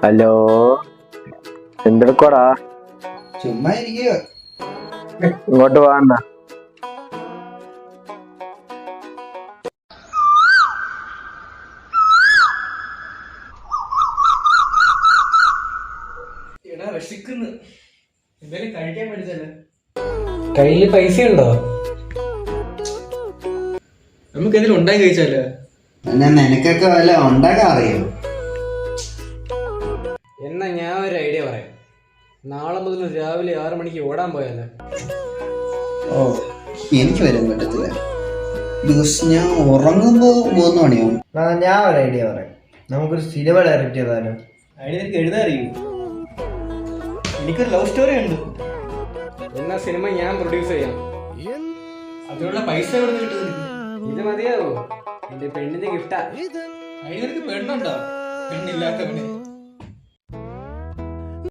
Hello, എന്തെടുക്കോടാ? ചുമ്മാ ഇരിക്കുക. ഇങ്ങോട്ട് വാണ്ട. കയ്യില് പൈസ ഉണ്ടോ? നമുക്ക് എന്തെങ്കിലും ഉണ്ടാക്കി കഴിച്ചാലോ? എന്നാ നിനക്കൊക്കെ വല്ല ഉണ്ടാക്കാൻ അറിയോ? എന്നാ ഞാൻ ഒരു ഐഡിയ പറയാം. നാളെ മുതൽ രാവിലെ 6 മണിക്ക് ഓടാൻ പോയാലോ? ഓ, എനിക്ക് വരാൻ പറ്റത്തില്ല. ദിവസം ഞാൻ ഉറങ്ങുമ്പോ 3 മണിയാവും. ഞാൻ ഒരു ഐഡിയ പറയാം. നമുക്കൊരു സിനിമ ഡയറക്റ്റ് ചെയ്താലോ? ഐഡിയ നിനക്ക് എഴുതാൻ അറിയൂ? എനിക്കൊരു ലവ് സ്റ്റോറി ഉണ്ട്. എന്നാ സിനിമ ഞാൻ പ്രൊഡ്യൂസ് ചെയ്യാം. അതിനുള്ള പൈസ എവിടെ നിന്ന് കിട്ടുന്നത്? ഇത് മതിയാവോ? എന്റെ പെണ്ണിന്റെ ഗിഫ്റ്റാ. ഐഡിയ നിനക്ക് പെണ്ണുണ്ടോ? പെണ്ണില്ലാത്തവനെ